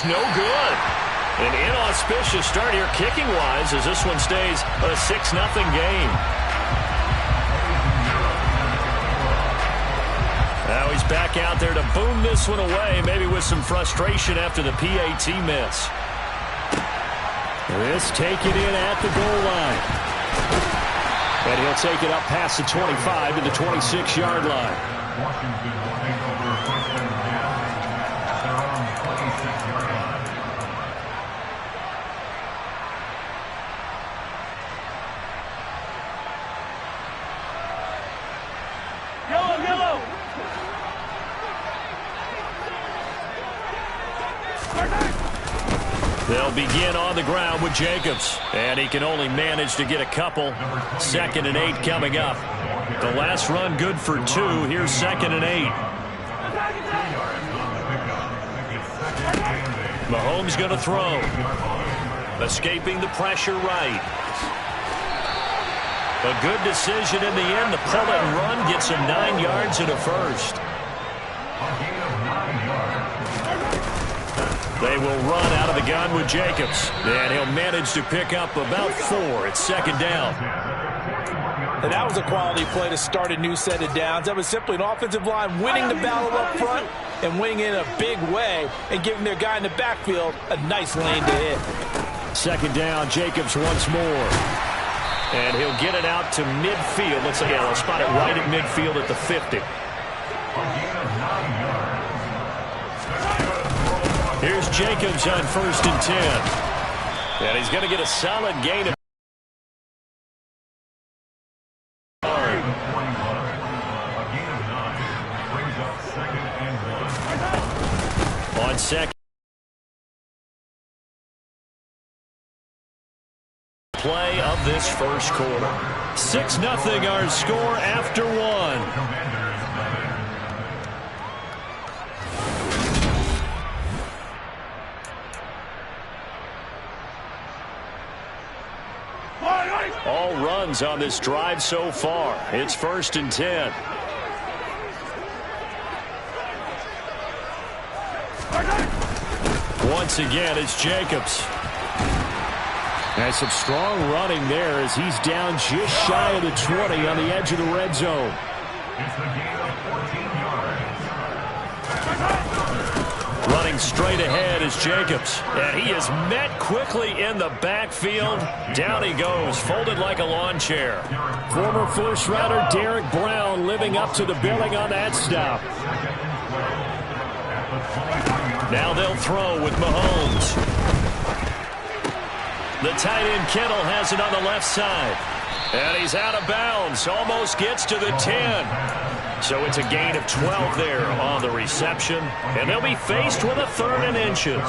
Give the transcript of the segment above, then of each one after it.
No good. An inauspicious start here kicking-wise as this one stays a 6-0 game. Now he's back out there to boom this one away, maybe with some frustration after the PAT miss. This taken in at the goal line. And he'll take it up past the 25 to the 26-yard line. Washington will take over first and 10 at their own 26-yard line. Yellow! They'll begin on the ground with Jacobs. And he can only manage to get a couple. 2nd and 8 coming up. The last run good for 2. Here's 2nd and 8. Mahomes going to throw. Escaping the pressure right. A good decision in the end. The pull and run gets him 9 yards and a first. They will run out of the gun with Jacobs. And he'll manage to pick up about 4. It's 2nd down. And that was a quality play to start a new set of downs. That was simply an offensive line winning the battle up front and winning in a big way and giving their guy in the backfield a nice lane to hit. 2nd down, Jacobs once more. And he'll get it out to midfield. Let's say, they'll spot it right at midfield at the 50. Here's Jacobs on 1st and 10. And he's going to get a solid gain of on 2nd. Play of this first quarter. 6-0 our score after 1. All runs on this drive so far. It's 1st and 10. Once again, it's Jacobs. And some strong running there as he's down just shy of the 20 on the edge of the red zone. Running straight ahead is Jacobs. And he is met quickly in the backfield. Down he goes, folded like a lawn chair. Former first-rounder Derek Brown living up to the billing on that stop. Now they'll throw with Mahomes. The tight end Kittle has it on the left side. And he's out of bounds. Almost gets to the 10. So it's a gain of 12 there on the reception. And they'll be faced with a 3rd and inches.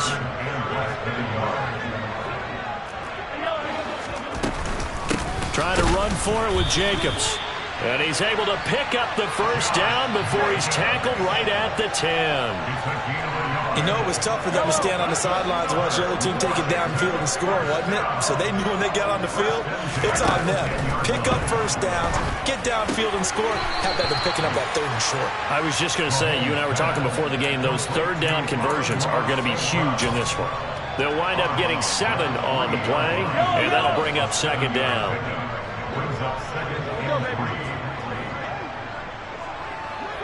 Trying to run for it with Jacobs. And he's able to pick up the first down before he's tackled right at the 10. You know, it was tough for them to stand on the sidelines and watch the other team take it downfield and score, wasn't it? So they knew when they got on the field, it's on them. Pick up first downs, get downfield and score. How about them picking up that 3rd and short? I was just going to say, you and I were talking before the game, those 3rd down conversions are going to be huge in this one. They'll wind up getting 7 on the play, and that'll bring up 2nd down.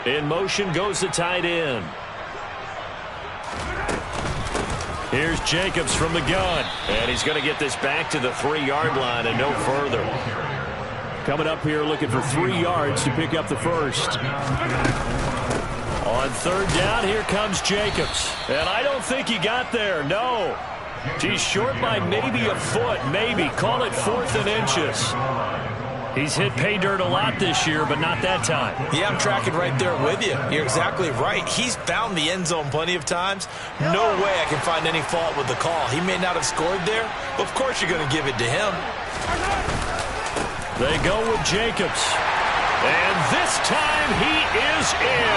In motion goes the tight end. Here's Jacobs from the gun. And he's going to get this back to the 3-yard line and no further. Coming up here looking for 3 yards to pick up the first. On 3rd down, here comes Jacobs. And I don't think he got there, no. He's short by maybe a foot, maybe. Call it 4th and inches. He's hit pay dirt a lot this year, but not that time. Yeah, I'm tracking right there with you. You're exactly right. He's found the end zone plenty of times. No way I can find any fault with the call. He may not have scored there, but of course you're going to give it to him. They go with Jacobs. And this time he is in.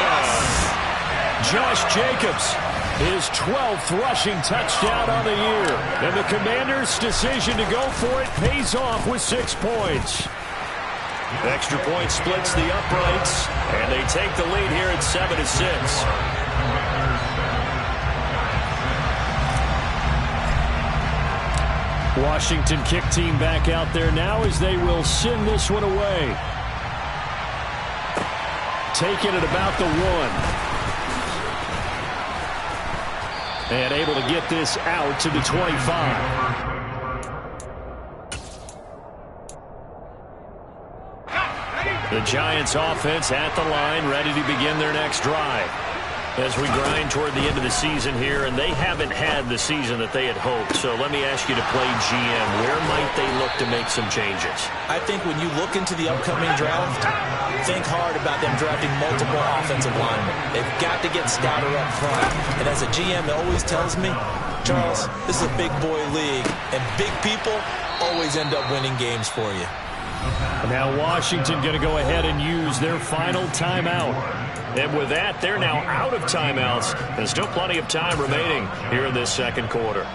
Josh Jacobs, his 12th rushing touchdown on the year. And the Commanders' decision to go for it pays off with 6 points. Extra point splits the uprights, and they take the lead here at 7-6. Washington kick team back out there now as they will send this one away. Taking it about the 1. And able to get this out to the 25. The Giants offense at the line, ready to begin their next drive. As we grind toward the end of the season here, and they haven't had the season that they had hoped. So let me ask you to play GM. Where might they look to make some changes? I think when you look into the upcoming draft, think hard about them drafting multiple offensive linemen. They've got to get stouter up front. And as a GM that always tells me, Charles, this is a big boy league, and big people always end up winning games for you. Now Washington going to go ahead and use their final timeout. And with that, they're now out of timeouts. There's still plenty of time remaining here in this second quarter.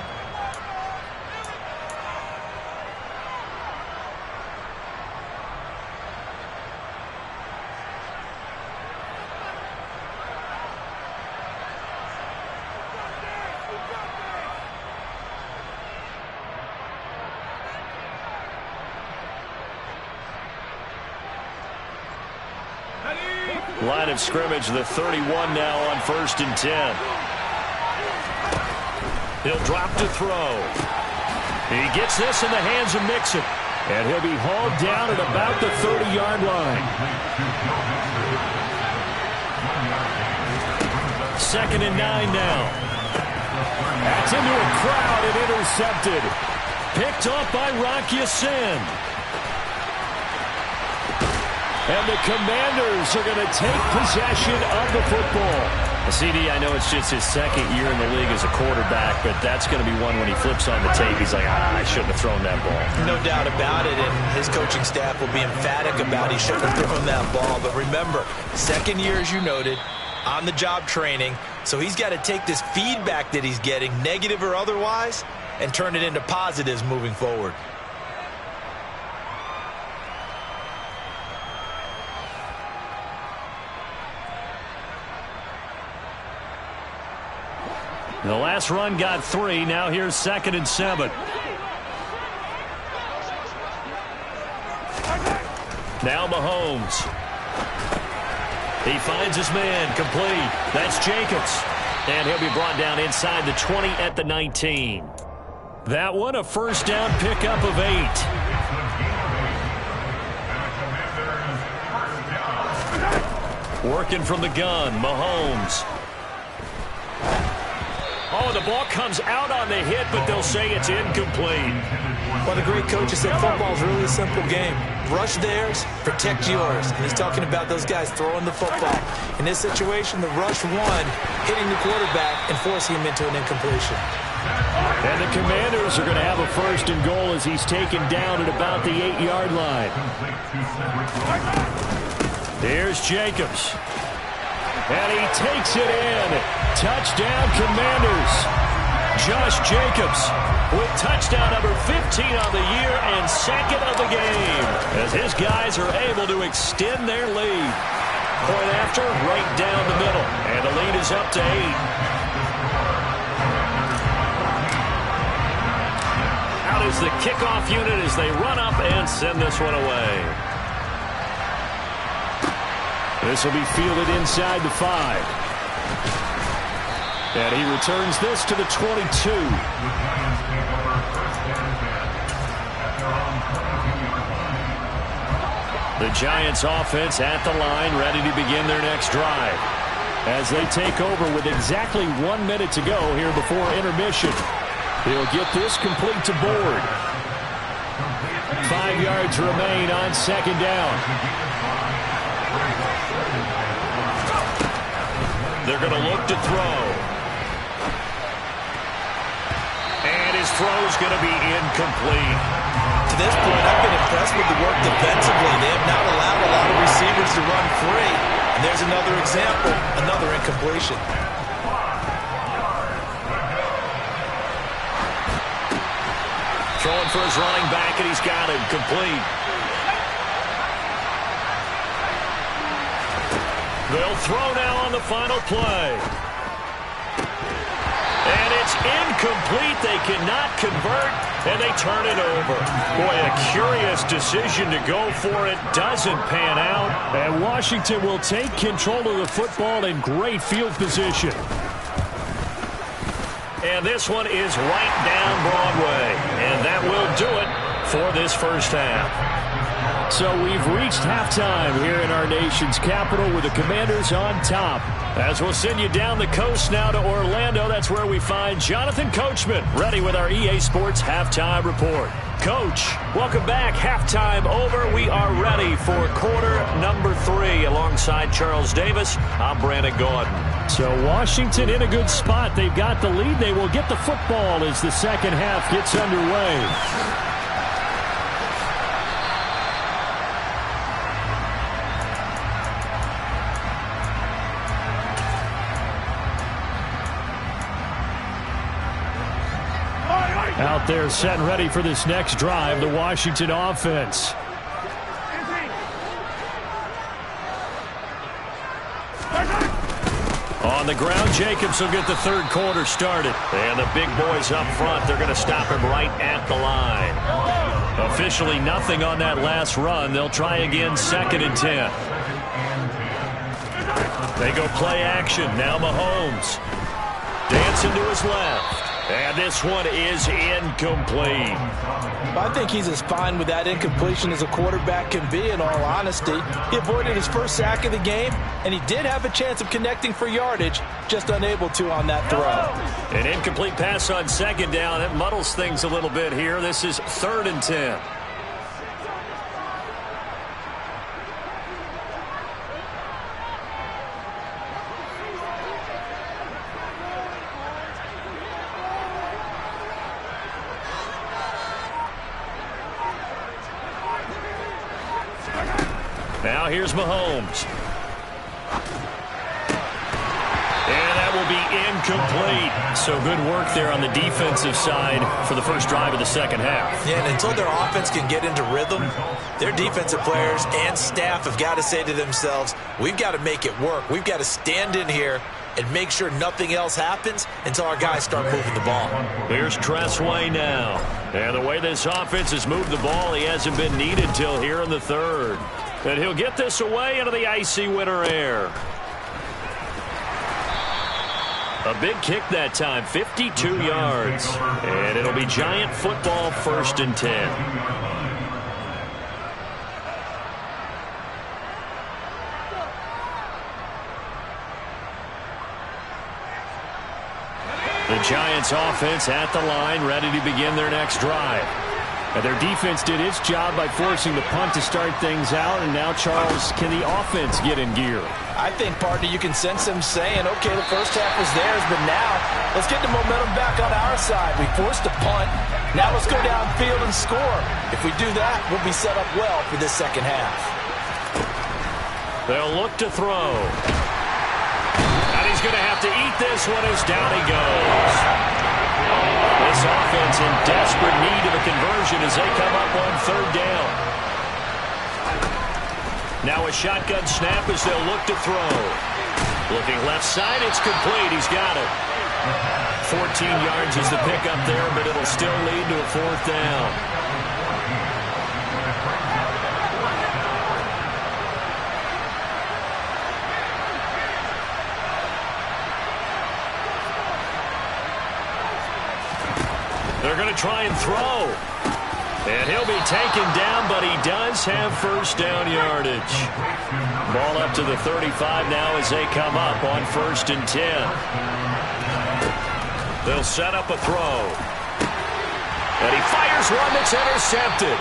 Line of scrimmage, the 31 now on 1st and 10. He'll drop to throw. He gets this in the hands of Mixon. And he'll be hauled down at about the 30-yard line. 2nd and 9 now. That's into a crowd and intercepted. Picked off by Rocky Sin. And the Commanders are going to take possession of the football. CD, I know it's just his second year in the league as a quarterback, but that's going to be one when he flips on the tape. He's like, I shouldn't have thrown that ball. No doubt about it, and his coaching staff will be emphatic about he shouldn't have thrown that ball. But remember, second year, as you noted, on-the-job training, so he's got to take this feedback that he's getting, negative or otherwise, and turn it into positives moving forward. The last run got 3. Now here's 2nd and 7. Now Mahomes. He finds his man, complete. That's Jacobs. And he'll be brought down inside the 20 at the 19. That one, a first down pickup of 8. Working from the gun, Mahomes. Oh, the ball comes out on the hit, but they'll say it's incomplete. Well, the great coach has said football's really a simple game. Rush theirs, protect yours. And he's talking about those guys throwing the football. In this situation, the rush one, hitting the quarterback and forcing him into an incompletion. And the Commanders are going to have a 1st and goal as he's taken down at about the 8-yard line. Here's Jacobs. And he takes it in. Touchdown, Commanders. Josh Jacobs with touchdown number 15 on the year and 2nd of the game as his guys are able to extend their lead. Point after, right down the middle. And the lead is up to 8. Out is the kickoff unit as they run up and send this one away. This will be fielded inside the 5. And he returns this to the 22. The Giants offense at the line, ready to begin their next drive. As they take over with exactly 1 minute to go here before intermission. He'll get this complete to board. 5 yards remain on 2nd down. They're going to look to throw. And his throw's going to be incomplete. To this point, I've been impressed with the work defensively. They have not allowed a lot of receivers to run free. And there's another example, another incompletion. Throwing for his running back, and he's got him complete. They'll throw now on the final play. And it's incomplete. They cannot convert, and they turn it over. Boy, a curious decision to go for it. Doesn't pan out. And Washington will take control of the football in great field position. And this one is right down Broadway. And that will do it for this first half. So we've reached halftime here in our nation's capital with the Commanders on top. As we'll send you down the coast now to Orlando, that's where we find Jonathan Coachman ready with our EA Sports Halftime Report. Coach, welcome back. Halftime over. We are ready for quarter number 3. Alongside Charles Davis, I'm Brandon Gordon. So Washington in a good spot. They've got the lead. They will get the football as the second half gets underway. Out there set and ready for this next drive, the Washington offense. On the ground, Jacobs will get the third quarter started. And the big boys up front, they're going to stop him right at the line. Officially nothing on that last run. They'll try again, 2nd and 10. They go play action. Now Mahomes. Dancing to his left. And this one is incomplete. I think he's as fine with that incompletion as a quarterback can be, in all honesty. He avoided his first sack of the game, and he did have a chance of connecting for yardage, just unable to on that throw. An incomplete pass on 2nd down. It muddles things a little bit here. This is 3rd and 10. Now here's Mahomes. And that will be incomplete. So good work there on the defensive side for the first drive of the second half. Yeah, and until their offense can get into rhythm, their defensive players and staff have got to say to themselves, we've got to make it work. We've got to stand in here and make sure nothing else happens until our guys start moving the ball. Here's Tressway now. And the way this offense has moved the ball, he hasn't been needed till here in the third. And he'll get this away into the icy winter air. A big kick that time, 52 yards. And it'll be Giant football, 1st and 10. The Giants offense at the line, ready to begin their next drive. And their defense did its job by forcing the punt to start things out. And now, Charles, can the offense get in gear? I think, partner, you can sense them saying, okay, the first half was theirs, but now let's get the momentum back on our side. We forced a punt. Now let's go downfield and score. If we do that, we'll be set up well for this second half. They'll look to throw. And he's going to have to eat this one as down he goes. This offense in desperate need of a conversion as they come up on 3rd down. Now a shotgun snap as they'll look to throw. Looking left side, it's complete. He's got it. 14 yards is the pickup there, but it'll still lead to a 4th down. They're going to try and throw. And he'll be taken down, but he does have 1st down yardage. Ball up to the 35 now as they come up on 1st and 10. They'll set up a throw. And he fires one that's intercepted.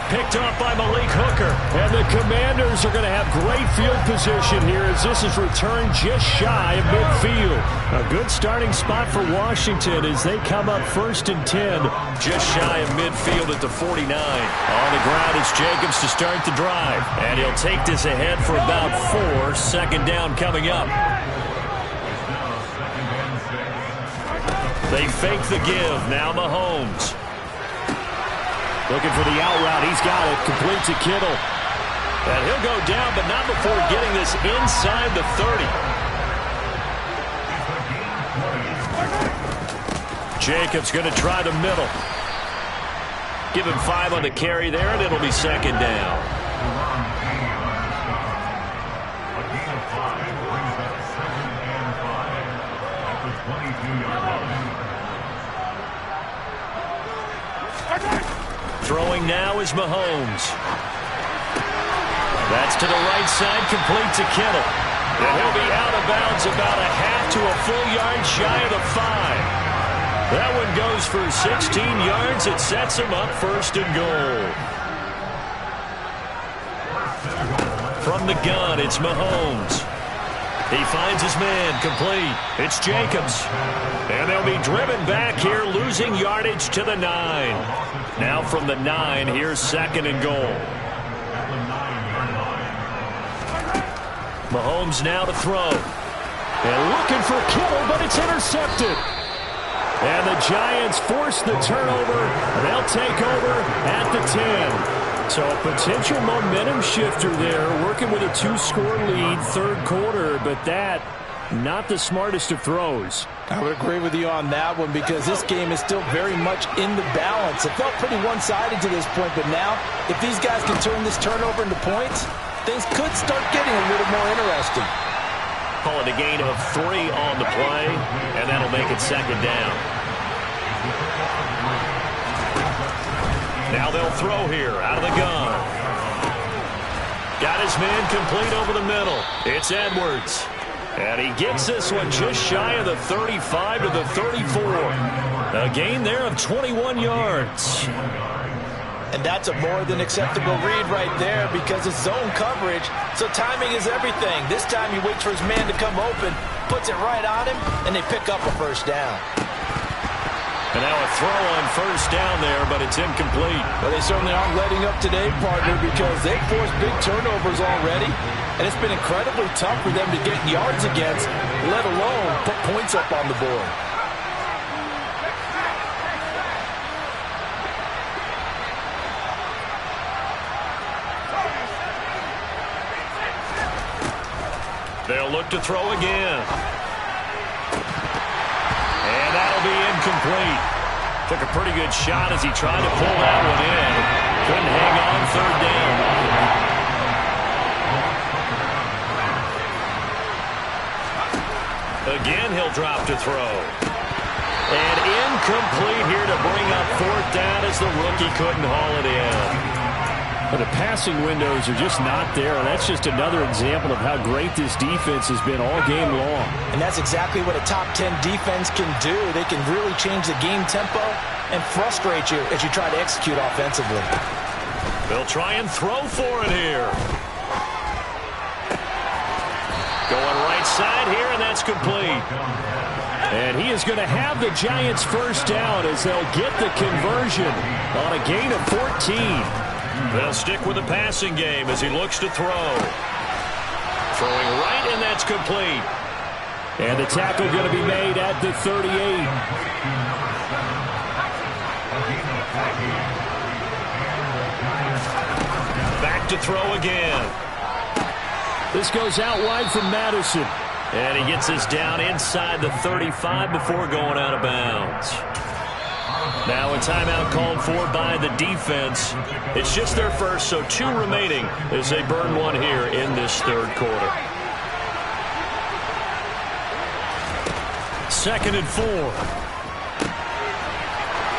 Picked off by Malik Hooker. And the Commanders are going to have great field position here as this is returned just shy of midfield. A good starting spot for Washington as they come up 1st and 10. Just shy of midfield at the 49. On the ground, it's Jacobs to start the drive. And he'll take this ahead for about 4. 2nd down coming up. They fake the give. Now Mahomes. Looking for the out route. He's got it. Complete to Kittle. And he'll go down, but not before getting this inside the 30. Jacobs going to try the middle. Give him 5 on the carry there, and it'll be second down. Throwing now is Mahomes. That's to the right side, complete to Kittle. And he'll be out of bounds about a half to a full yard shy of the 5. That one goes for 16 yards. It sets him up first and goal. From the gun, it's Mahomes. He finds his man, complete. It's Jacobs. And they'll be driven back here, losing yardage to the 9. Now from the 9, here's second and goal. Mahomes now to throw. And looking for Kittle, but it's intercepted. And the Giants force the turnover. They'll take over at the 10. So a potential momentum shifter there, working with a 2-score lead, third quarter, but that, not the smartest of throws. I would agree with you on that one because this game is still very much in the balance. It felt pretty one-sided to this point, but now, if these guys can turn this turnover into points, things could start getting a little more interesting. Call it a gain of 3 on the play, and that'll make it second down. Now they'll throw here out of the gun. Got his man complete over the middle. It's Edwards. And he gets this one just shy of the 35 to the 34. A gain there of 21 yards. And that's a more than acceptable read right there because it's zone coverage, so timing is everything. This time he waits for his man to come open, puts it right on him, and they pick up a first down. And now a throw on first down there, but it's incomplete. Well, they certainly aren't letting up today, partner, because they've forced big turnovers already, and it's been incredibly tough for them to get yards against, let alone put points up on the board. They'll look to throw again. And that'll be incomplete. Took a pretty good shot as he tried to pull that one in. Couldn't hang on third down. Again, he'll drop to throw. And incomplete here to bring up fourth down as the rookie couldn't haul it in. But the passing windows are just not there. And that's just another example of how great this defense has been all game long. And that's exactly what a top 10 defense can do. They can really change the game tempo and frustrate you as you try to execute offensively. They'll try and throw for it here. Going right side here, and that's complete. And he is going to have the Giants first down as they'll get the conversion on a gain of 14. They'll stick with the passing game as he looks to throw. Throwing right, and that's complete. And the tackle going to be made at the 38. Back to throw again. This goes out wide from Madison. And he gets this down inside the 35 before going out of bounds. Now a timeout called for by the defense. It's just their first, so 2 remaining as they burn one here in this third quarter. Second and 4.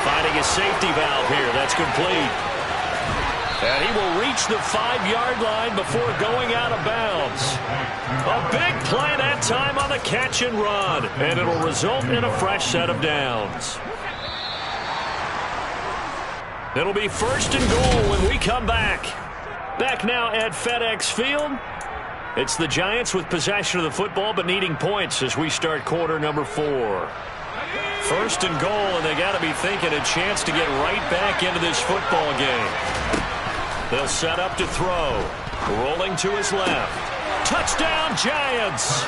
Finding a safety valve here. That's complete. And he will reach the 5-yard line before going out of bounds. A big play that time on the catch and run. And it'll result in a fresh set of downs. It'll be first and goal when we come back. Back now at FedEx Field. It's the Giants with possession of the football but needing points as we start quarter number 4. First and goal, and they got to be thinking a chance to get right back into this football game. They'll set up to throw. Rolling to his left. Touchdown, Giants!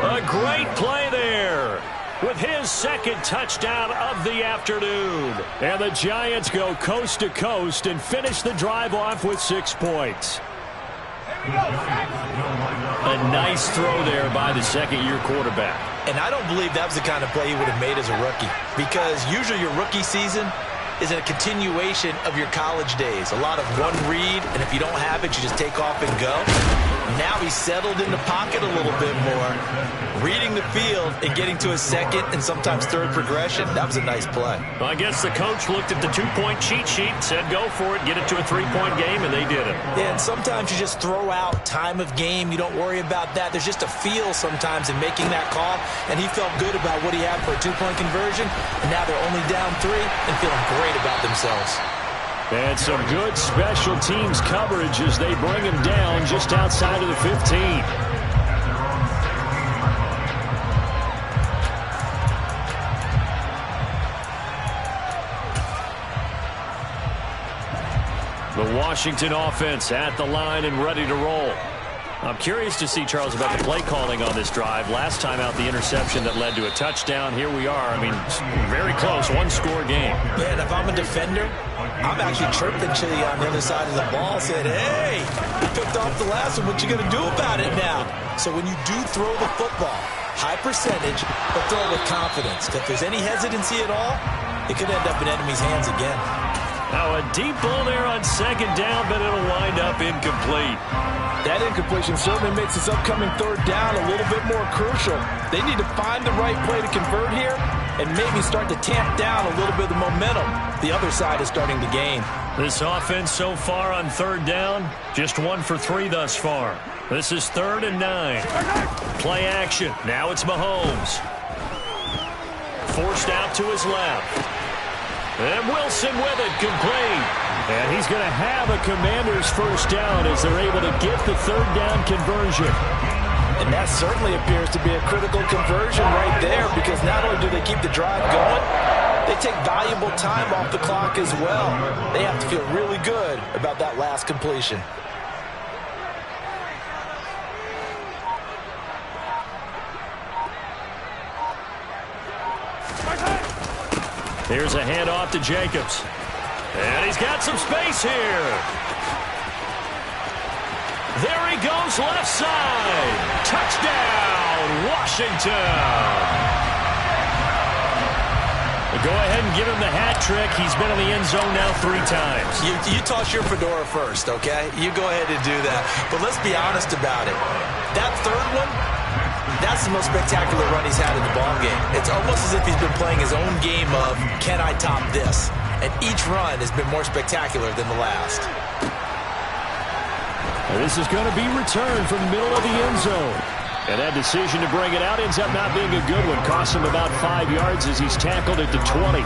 A great play there with his second touchdown of the afternoon. And the Giants go coast to coast and finish the drive off with 6 points. A nice throw there by the second-year quarterback. And I don't believe that was the kind of play he would have made as a rookie, because usually your rookie season is a continuation of your college days. A lot of one read, and if you don't have it, you just take off and go. Now he's settled in the pocket a little bit more, reading the field and getting to his second and sometimes third progression. That was a nice play. Well, I guess the coach looked at the two-point cheat sheet, said go for it, get it to a three-point game, and they did it. Yeah, and sometimes you just throw out time of game. You don't worry about that. There's just a feel sometimes in making that call, and he felt good about what he had for a two-point conversion, and now they're only down 3 and feeling great about themselves. And some good special teams coverage as they bring him down just outside of the 15. The Washington offense at the line and ready to roll. I'm curious to see, Charles, about the play calling on this drive. Last time out, the interception that led to a touchdown. Here we are. I mean, very close, one-score game. Yeah, and if I'm a defender, I'm actually chirping Chili on the other side of the ball, saying, hey, you picked off the last one. What you going to do about it now? So when you do throw the football, high percentage, but throw it with confidence. If there's any hesitancy at all, it could end up in enemy's hands again. Now a deep ball there on second down, but it'll wind up incomplete. That incompletion certainly makes this upcoming third down a little bit more crucial. They need to find the right play to convert here and maybe start to tamp down a little bit of the momentum the other side is starting to gain. This offense so far on third down, just 1 for 3 thus far. This is 3rd and 9. Play action. Now it's Mahomes. Forced out to his left. And Wilson with it, complete. And he's going to have a Commanders first down as they're able to get the third down conversion. And that certainly appears to be a critical conversion right there, because not only do they keep the drive going, they take valuable time off the clock as well. They have to feel really good about that last completion. Here's a handoff to Jacobs. And he's got some space here. There he goes, left side. Touchdown, Washington. Go ahead and give him the hat trick. He's been in the end zone now 3 times. You toss your fedora first, okay? You go ahead and do that. But let's be honest about it. That third one, that's the most spectacular run he's had in the ballgame. It's almost as if he's been playing his own game of, can I top this? And each run has been more spectacular than the last. This is going to be returned from the middle of the end zone. And that decision to bring it out ends up not being a good one. Costs him about 5 yards as he's tackled at the 20.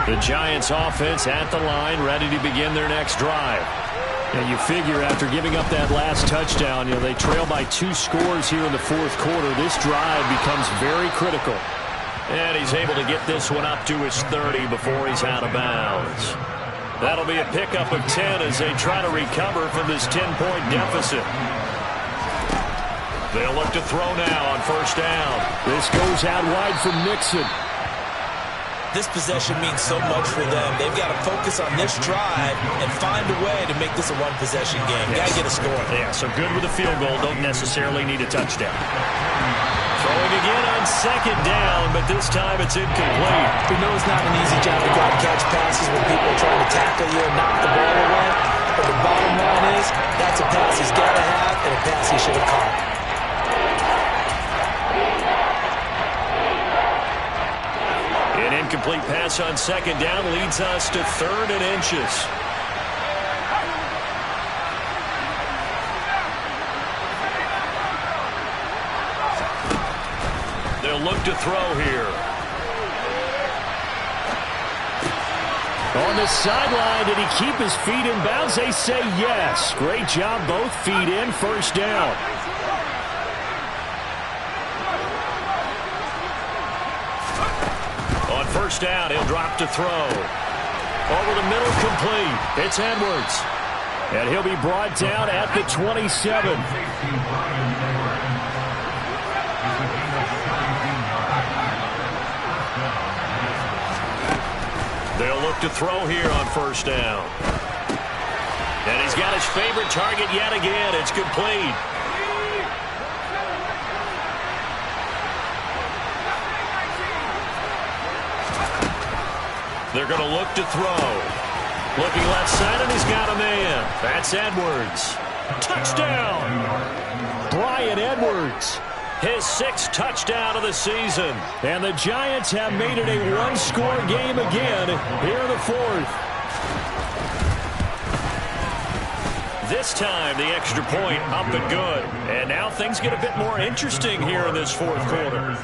The Giants offense at the line, ready to begin their next drive. And you figure after giving up that last touchdown, they trail by 2 scores here in the 4th quarter. This drive becomes very critical. And he's able to get this one up to his 30 before he's out of bounds. That'll be a pickup of 10 as they try to recover from this 10-point deficit. They'll look to throw now on first down. This goes out wide from Nixon. This possession means so much for them. They've got to focus on this drive and find a way to make this a one-possession game. Yes. Got to get a score. Yeah, so good with a field goal. Don't necessarily need a touchdown. Throwing again on second down, but this time it's incomplete. We know it's not an easy job to go out and catch passes when people are trying to tackle you and knock the ball away. But the bottom line is, that's a pass he's got to have and a pass he should have caught. An incomplete pass on second down leads us to 3rd and inches. They'll look to throw here. On the sideline, did he keep his feet in bounds? They say yes. Great job, both feet in, first down. On first down, he'll drop to throw. Over the middle, complete. It's Edwards. And he'll be brought down at the 27. They'll look to throw here on first down. And he's got his favorite target yet again. It's complete. They're going to look to throw. Looking left side, and he's got a man. That's Edwards. Touchdown! Bryan Edwards. His 6th touchdown of the season. And the Giants have made it a one-score game again here in the 4th. This time, the extra point up and good. And now things get a bit more interesting here in this 4th quarter.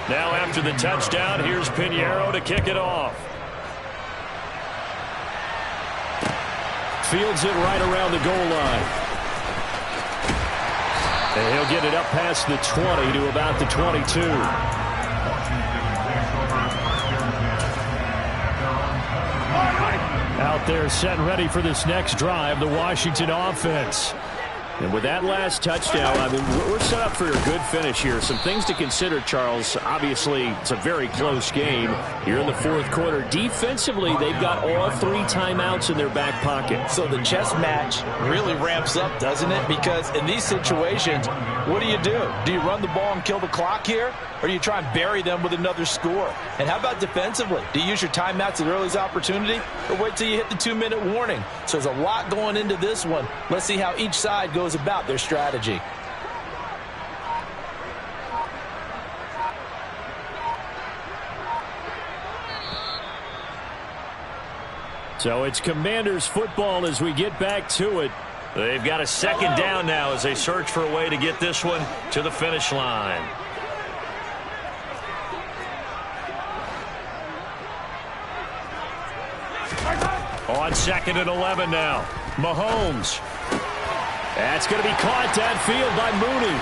Now after the touchdown, here's Pinheiro to kick it off. Fields it right around the goal line. And he'll get it up past the 20 to about the 22. Out there set and ready for this next drive, the Washington offense. And with that last touchdown, I mean, we're set up for a good finish here. Some things to consider, Charles. Obviously, it's a very close game here in the 4th quarter. Defensively, they've got all 3 timeouts in their back pocket. So the chess match really ramps up, doesn't it? Because in these situations, what do? Do you run the ball and kill the clock here? Or do you try and bury them with another score? And how about defensively? Do you use your timeouts at earliest opportunity? Or wait till you hit the 2-minute warning? So there's a lot going into this one. Let's see how each side goes about their strategy. So it's Commanders football as we get back to it. They've got a 2nd down now as they search for a way to get this one to the finish line. On 2nd and 11 now. Mahomes. That's going to be caught downfield by Mooney.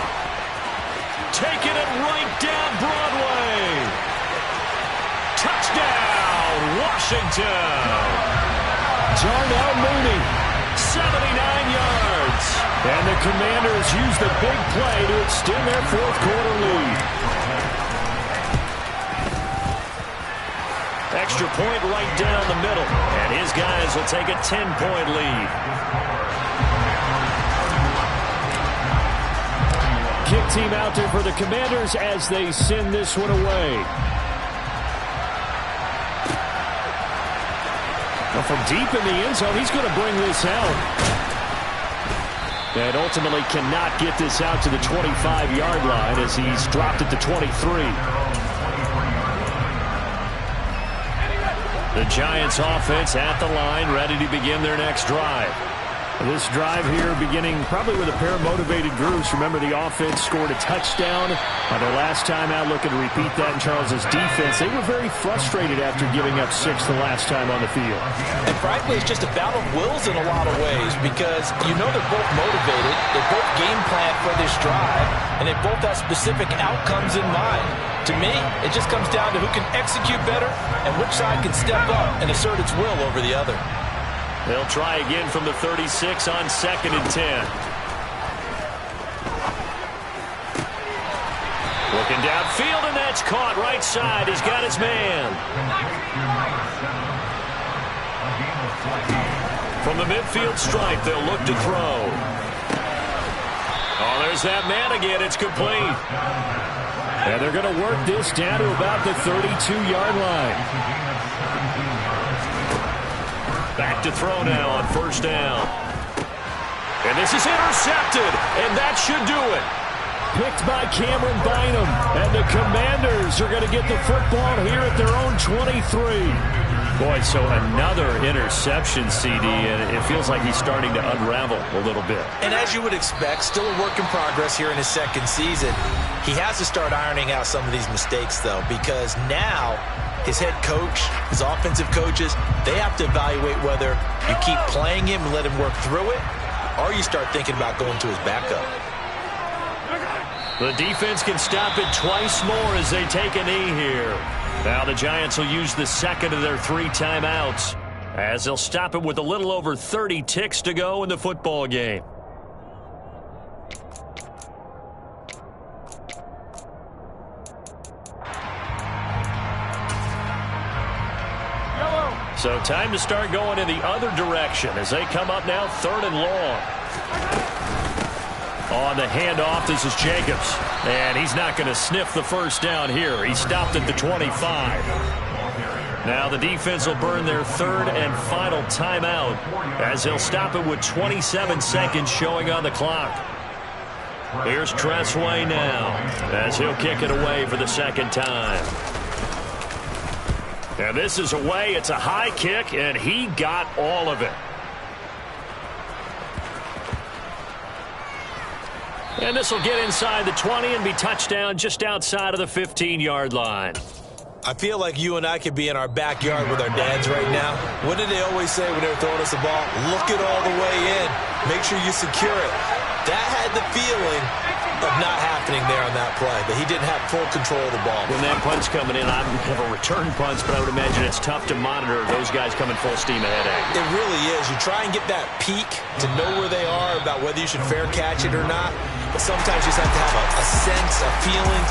Taking it right down Broadway. Touchdown, Washington. Darnell Mooney, 79 yards. And the Commanders use the big play to extend their 4th quarter lead. Extra point right down the middle. And his guys will take a 10-point lead. Kick team out there for the Commanders as they send this one away. Well, from deep in the end zone, he's going to bring this out. And ultimately cannot get this out to the 25-yard line as he's dropped it to 23. The Giants offense at the line, ready to begin their next drive. This drive here beginning probably with a pair of motivated groups. Remember, the offense scored a touchdown on their last time out. Looking to repeat that in Charles's defense. They were very frustrated after giving up 6 the last time on the field. And frankly, it's just a battle of wills in a lot of ways because you know they're both motivated. They both game plan for this drive, and they both have specific outcomes in mind. To me, it just comes down to who can execute better and which side can step up and assert its will over the other. They'll try again from the 36 on 2nd and 10. Looking downfield, and that's caught right side. He's got his man. From the midfield stripe, they'll look to throw. Oh, there's that man again. It's complete. And they're going to work this down to about the 32-yard line. Back to throw now on first down. And this is intercepted, and that should do it. Picked by Cameron Bynum, and the Commanders are going to get the football here at their own 23. Boy, so another interception, CD, and it feels like he's starting to unravel a little bit. And as you would expect, still a work in progress here in his 2nd season. He has to start ironing out some of these mistakes, though, because now his head coach, his offensive coaches, they have to evaluate whether you keep playing him and let him work through it, or you start thinking about going to his backup. The defense can stop it twice more as they take a knee here. Now the Giants will use the 2nd of their 3 timeouts as they'll stop it with a little over 30 ticks to go in the football game. So time to start going in the other direction as they come up now 3rd and long. On the handoff, this is Jacobs. And he's not going to sniff the first down here. He stopped at the 25. Now the defense will burn their 3rd and final timeout as they'll stop it with 27 seconds showing on the clock. Here's Tressway now as he'll kick it away for the 2nd time. And this is away. It's a high kick, and he got all of it. And this will get inside the 20 and be touchdown just outside of the 15-yard line. I feel like you and I could be in our backyard with our dads right now. What did they always say when they were throwing us the ball? Look it all the way in. Make sure you secure it. That had the feeling of not happening there on that play, that he didn't have full control of the ball. When that punt's coming in, I have a return punch, but I would imagine it's tough to monitor those guys coming full steam ahead. It really is. You try and get that peek to know where they are about whether you should fair catch it or not, but sometimes you just have to have a sense, a feeling.